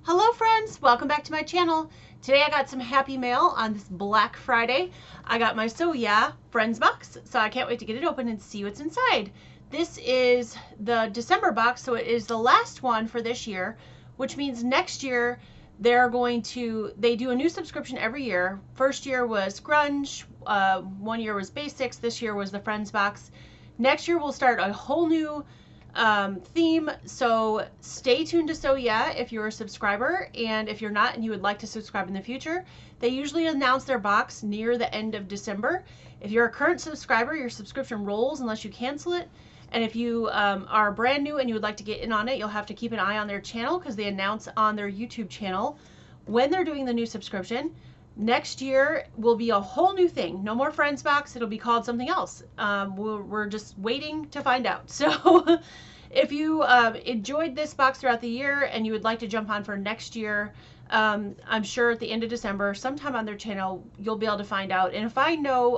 Hello friends, welcome back to my channel. Today I got some happy mail on this Black Friday. I got my So Yeah Friends box, so I can't wait to get it open and see what's inside. This is the December box, so it is the last one for this year, which means next year they do a new subscription every year. First year was Grunge, 1 year was Basics, this year was the Friends box. Next year we'll start a whole new theme, so stay tuned to So Yeah if you're a subscriber, and if you're not and you would like to subscribe in the future, they usually announce their box near the end of December. If you're a current subscriber, your subscription rolls unless you cancel it, and if you are brand new and you would like to get in on it, you'll have to keep an eye on their channel because they announce on their YouTube channel when they're doing the new subscription. Next year will be a whole new thing. No more Friends box. It'll be called something else. We're just waiting to find out. So if you enjoyed this box throughout the year and you would like to jump on for next year, I'm sure at the end of December, sometime on their channel, you'll be able to find out. And if I know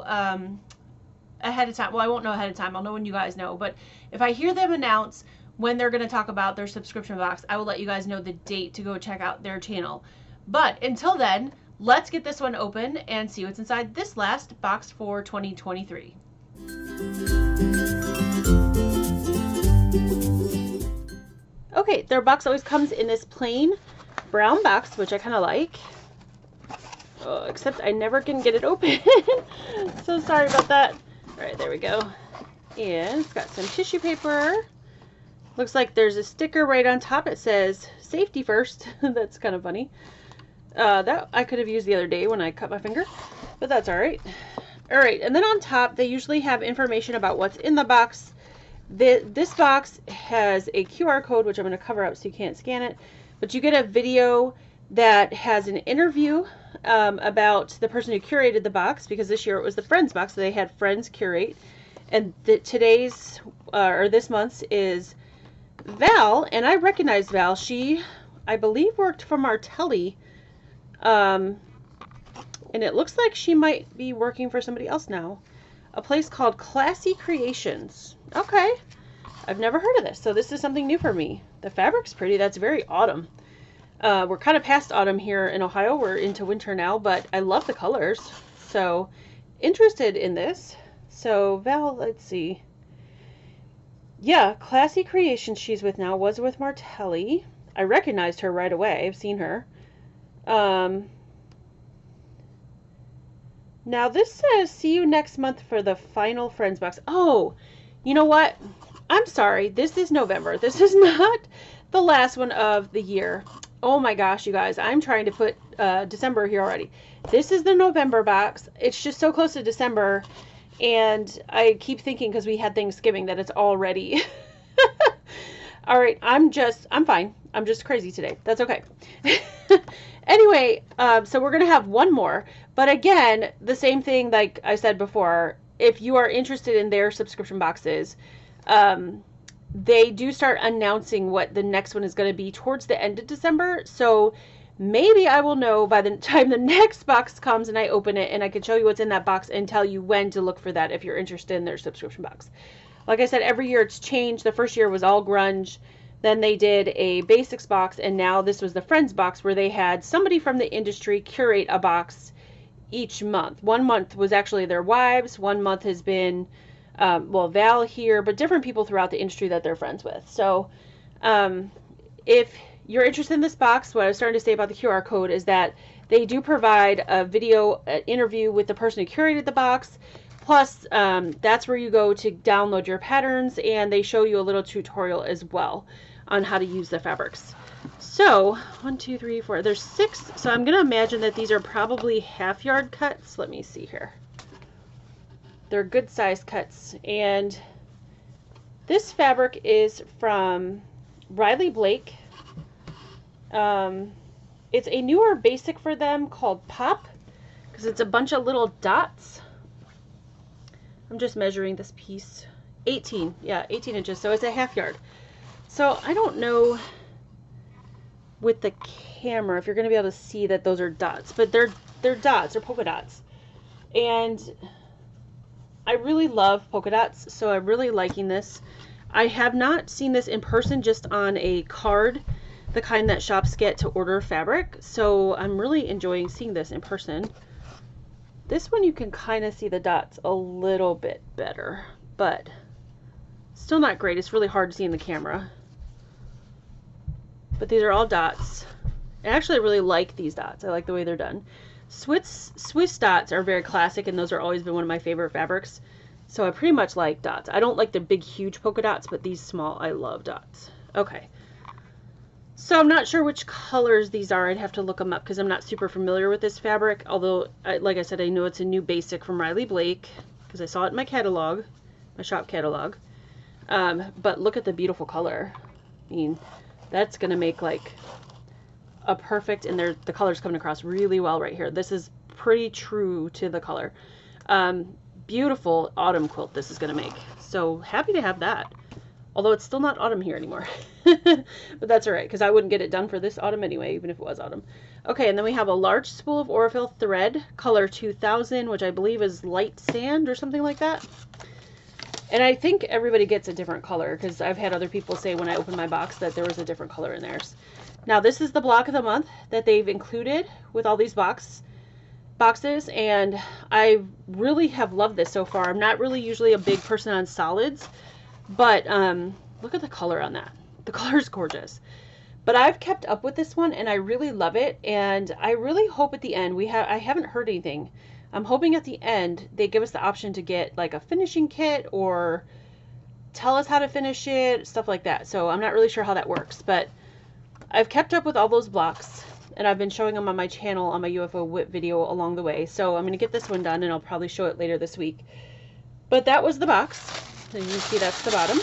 ahead of time, well, I won't know ahead of time. I'll know when you guys know. But if I hear them announce when they're going to talk about their subscription box, I will let you guys know the date to go check out their channel. But until then, let's get this one open and see what's inside this last box for 2023. Okay, their box always comes in this plain brown box, which I kind of like. Oh, except I never can get it open. So sorry about that. All right, there we go. And it's got some tissue paper. Looks like there's a sticker right on top. It says safety first. That's kind of funny. That I could have used the other day when I cut my finger, but that's all right. All right, and then on top, they usually have information about what's in the box. This box has a QR code, which I'm going to cover up so you can't scan it, but you get a video that has an interview about the person who curated the box, because this year it was the Friends box, so they had Friends curate, and today's, or this month's, is Val, and I recognize Val. She, I believe, worked for Martelli. And it looks like she might be working for somebody else now. A place called Classy Creations. Okay. I've never heard of this, so this is something new for me. The fabric's pretty. That's very autumn. We're kind of past autumn here in Ohio. We're into winter now, but I love the colors. So, interested in this. So, Val, let's see. Yeah, Classy Creations she's with now. Was with Martelli. I recognized her right away. I've seen her. Now this says, see you next month for the final Friends box. Oh, you know what? I'm sorry. This is November. This is not the last one of the year. Oh my gosh, you guys. I'm trying to put December here already. This is the November box. It's just so close to December. And I keep thinking, because we had Thanksgiving, that it's already. All right. I'm fine. I'm just crazy today. That's okay. Anyway, so we're going to have one more. But again, the same thing like I said before, if you are interested in their subscription boxes, they do start announcing what the next one is going to be towards the end of December. So maybe I will know by the time the next box comes and I open it, and I can show you what's in that box and tell you when to look for that if you're interested in their subscription box. Like I said, every year it's changed. The first year was all grunge. Then they did a basics box, and now this was the Friends box, where they had somebody from the industry curate a box each month. 1 month was actually their wives. 1 month has been, well, Val here, but different people throughout the industry that they're friends with. So if you're interested in this box, what I was starting to say about the QR code is that they do provide a video interview with the person who curated the box. Plus, that's where you go to download your patterns, and they show you a little tutorial as well on how to use the fabrics. So, 1, 2, 3, 4. There's 6. So I'm going to imagine that these are probably half-yard cuts. Let me see here. They're good size cuts. And this fabric is from Riley Blake. It's a newer basic for them called Pop, because it's a bunch of little dots. I'm just measuring this piece. 18. Yeah, 18 inches. So it's a half yard. So I don't know with the camera if you're going to be able to see that those are dots, but they're dots, they're polka dots. And I really love polka dots, so I'm really liking this. I have not seen this in person, just on a card the kind that shops get to order fabric. So I'm really enjoying seeing this in person. This one you can kind of see the dots a little bit better, but still not great. It's really hard to see in the camera. But these are all dots. And actually I really like these dots. I like the way they're done. Swiss dots are very classic, and those are always been one of my favorite fabrics. So I pretty much like dots. I don't like the big huge polka dots, but these small, I love dots. Okay. So I'm not sure which colors these are. I'd have to look them up because I'm not super familiar with this fabric. Although, like I said, I know it's a new basic from Riley Blake because I saw it in my catalog, my shop catalog. But look at the beautiful color. I mean, that's going to make like a perfect, and the color's coming across really well right here. This is pretty true to the color. Beautiful autumn quilt this is going to make. So happy to have that. Although it's still not autumn here anymore. But that's alright, because I wouldn't get it done for this autumn anyway, even if it was autumn. Okay, and then we have a large spool of Aurifil thread, color 2000, which I believe is light sand or something like that. And I think everybody gets a different color, because I've had other people say when I opened my box that there was a different color in theirs. Now this is the block of the month that they've included with all these boxes, and I really have loved this so far. I'm not really usually a big person on solids, but look at the color on that. The color is gorgeous. But I've kept up with this one and I really love it, and I really hope at the end I haven't heard anything. I'm hoping at the end they give us the option to get like a finishing kit or tell us how to finish it, stuff like that. So I'm not really sure how that works, but I've kept up with all those blocks and I've been showing them on my channel on my UFO whip video along the way. So I'm going to get this one done and I'll probably show it later this week. But that was the box. And you can see that's the bottom.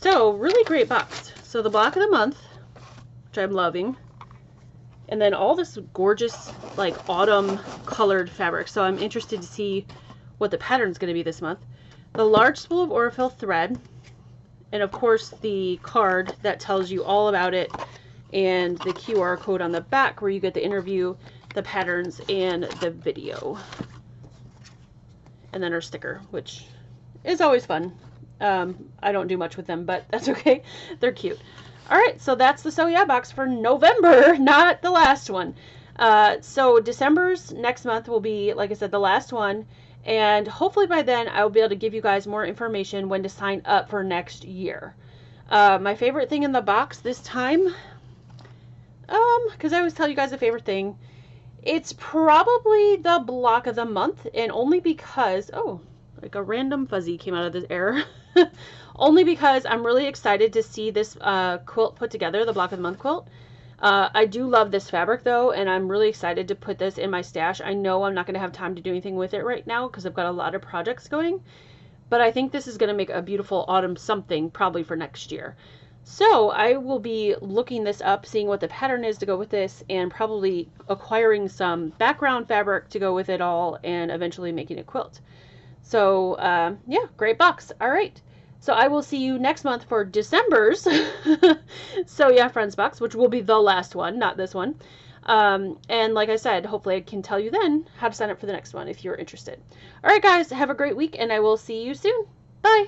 So really great box. So the block of the month, which I'm loving, and then all this gorgeous like autumn colored fabric. So I'm interested to see what the pattern is going to be this month. The large spool of Aurifil thread, and of course the card that tells you all about it, and the QR code on the back where you get the interview, the patterns, and the video. And then our sticker, which is always fun. I don't do much with them, but that's okay. They're cute. Alright, so that's the So Yeah box for November, not the last one. So December's next month will be, like I said, the last one. And hopefully by then I'll be able to give you guys more information when to sign up for next year. My favorite thing in the box this time, because I always tell you guys a favorite thing, it's probably the block of the month, and only because, oh, like a random fuzzy came out of the air. Only because I'm really excited to see this quilt put together, the block of the month quilt. I do love this fabric though, and I'm really excited to put this in my stash. I know I'm not going to have time to do anything with it right now because I've got a lot of projects going, but I think this is going to make a beautiful autumn something probably for next year. So I will be looking this up, seeing what the pattern is to go with this, and probably acquiring some background fabric to go with it all, and eventually making a quilt. So yeah, great box. All right. So I will see you next month for December's So Yeah Friends box, which will be the last one, not this one. And like I said, hopefully I can tell you then how to sign up for the next one if you're interested. All right, guys, have a great week, and I will see you soon. Bye.